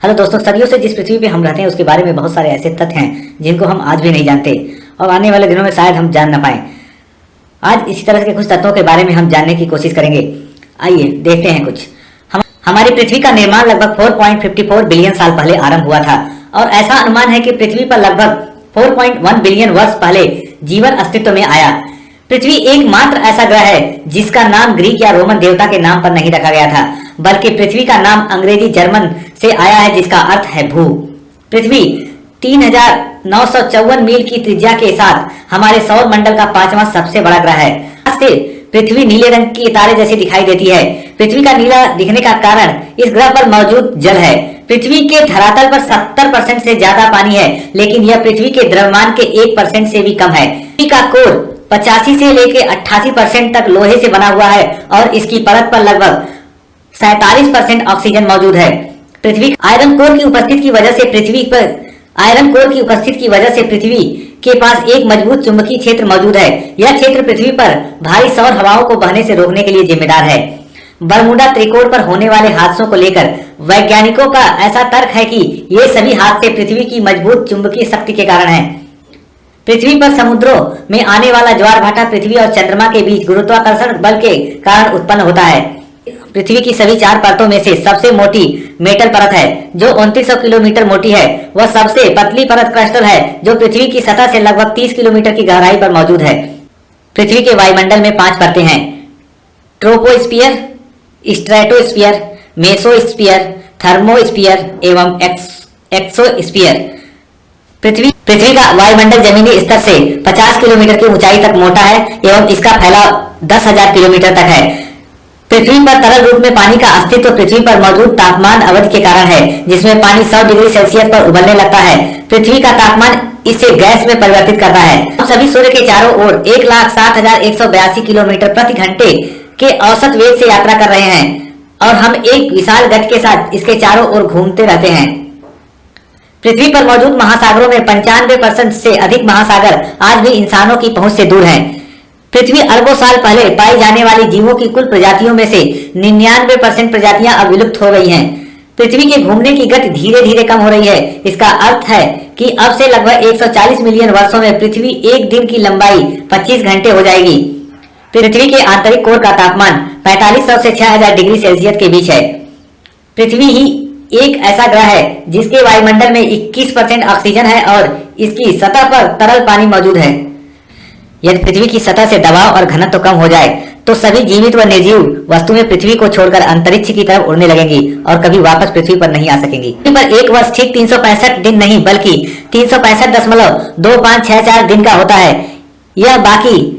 Hello दोस्तों, सदियों से जिस पृथ्वी पे हम रहते हैं उसके बारे में बहुत सारे ऐसे तथ्य हैं जिनको हम आज भी नहीं जानते और आने वाले दिनों में शायद हम जान ना पाए। आज इसी तरह के कुछ तत्वों के बारे में हम जानने की कोशिश करेंगे। आइए देखते हैं कुछ। हमारी पृथ्वी का निर्माण लगभग 4.54 बिलियन साल पहले आरंभ हुआ था और ऐसा अनुमान है कि पृथ्वी पर लगभग 4.1 बिलियन वर्ष पहले जीवन अस्तित्व में आया। पृथ्वी एकमात्र ऐसा ग्रह है जिसका नाम ग्रीक या रोमन देवता के नाम पर नहीं रखा गया था, बल्कि पृथ्वी का नाम अंग्रेजी जर्मन से आया है जिसका अर्थ है भू। पृथ्वी 3,954 मील की त्रिज्या के साथ हमारे सौर मंडल का 5वां सबसे बड़ा ग्रह है। से पृथ्वी नीले रंग की तारे जैसी दिखाई देती है। पृथ्वी का नीला दिखने का कारण इस ग्रह पर मौजूद जल है। पृथ्वी के धरातल पर 70% से ज्यादा पानी है, लेकिन यह पृथ्वी के द्रव्यमान के 1% से भी कम है। पृथ्वी का कोर 85 से लेकर 88% तक लोहे से बना हुआ है और इसकी परत पर लगभग 47% ऑक्सीजन मौजूद है। पृथ्वी आयरन कोर की उपस्थिति की वजह से पृथ्वी के पास एक मजबूत चुंबकीय क्षेत्र मौजूद है। यह क्षेत्र पृथ्वी पर भारी सौर हवाओं को बहने से रोकने के लिए जिम्मेदार है। बरमूडा त्रिकोण पर होने वाले हादसों को लेकर वैज्ञानिकों का ऐसा तर्क है कि ये सभी हादसे पृथ्वी की मजबूत चुंबकीय शक्ति के कारण है। पृथ्वी पर समुद्रों में आने वाला ज्वार भाटा पृथ्वी और चंद्रमा के बीच गुरुत्वाकर्षण बल के कारण उत्पन्न होता है। पृथ्वी की सभी 4 परतों में से सबसे मोटी मेटल परत है जो 2900 किलोमीटर मोटी है। वह सबसे पतली परत क्रस्टल है जो पृथ्वी की सतह से लगभग 30 किलोमीटर की गहराई पर मौजूद है। पृथ्वी के वायुमंडल में 5 परतें हैं: ट्रोपोस्फियर, स्ट्रेटोस्फियर, मेसोस्फियर, थर्मोस्फियर एवं एक्सोस्फियर। पृथ्वी का वायुमंडल जमीनी स्तर से 50 किलोमीटर की ऊंचाई तक मोटा है एवं इसका फैलाव 10,000 किलोमीटर तक है। पृथ्वी पर तरल रूप में पानी का अस्तित्व पृथ्वी पर मौजूद तापमान अवधि के कारण है, जिसमें पानी 100 डिग्री सेल्सियस पर उबलने लगता है। पृथ्वी का तापमान इसे गैस में परिवर्तित करता है। हम सभी सूर्य के चारों ओर 1,07,182 किलोमीटर प्रति घंटे के औसत वेग से यात्रा कर रहे हैं और हम एक विशाल गति के साथ इसके चारों ओर घूमते रहते हैं। पृथ्वी पर मौजूद महासागरों में 95% से अधिक महासागर आज भी इंसानों की पहुंच से दूर हैं। पृथ्वी अरबों साल पहले पाई जाने वाली जीवों की कुल प्रजातियों में से 99% प्रजातियां अब विलुप्त हो गई हैं। पृथ्वी के घूमने की गति धीरे धीरे कम हो रही है। इसका अर्थ है कि अब से लगभग 140 मिलियन वर्षों में पृथ्वी एक दिन की लंबाई 25 घंटे हो जाएगी। पृथ्वी के आंतरिक कोर का तापमान 4500 से 6000 डिग्री सेल्सियस के बीच है। पृथ्वी ही एक ऐसा ग्रह है जिसके वायुमंडल में 21% ऑक्सीजन है और इसकी सतह पर तरल पानी मौजूद है। यदि पृथ्वी की सतह से दबाव और घनत्व कम हो जाए तो सभी जीवित व निर्जीव वस्तुएं पृथ्वी को छोड़कर अंतरिक्ष की तरफ उड़ने लगेंगी और कभी वापस पृथ्वी पर नहीं आ सकेंगी। पृथ्वी पर एक वर्ष ठीक 365 दिन नहीं बल्कि 365.2564 दिन का होता है। यह बाकी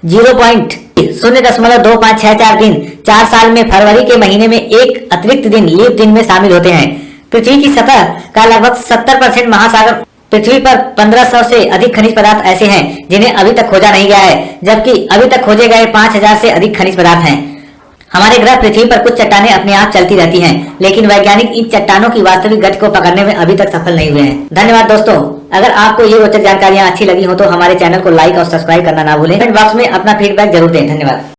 0.02564 दिन 4 साल में फरवरी के महीने में एक अतिरिक्त दिन लीप दिन में शामिल होते हैं। पृथ्वी की सतह का लगभग 70% महासागर। पृथ्वी पर 1500 से अधिक खनिज पदार्थ ऐसे हैं जिन्हें अभी तक खोजा नहीं गया है, जबकि अभी तक खोजे गए 5000 से अधिक खनिज पदार्थ हैं। हमारे ग्रह पृथ्वी पर कुछ चट्टानें अपने आप चलती रहती हैं, लेकिन वैज्ञानिक इन चट्टानों की वास्तविक गति को पकड़ने में अभी तक सफल नहीं हुए हैं। धन्यवाद दोस्तों। अगर आपको ये रोचक जानकारियां अच्छी लगी हो तो हमारे चैनल को लाइक और सब्सक्राइब करना ना भूलें। कमेंट बॉक्स में अपना फीडबैक जरूर दें। धन्यवाद।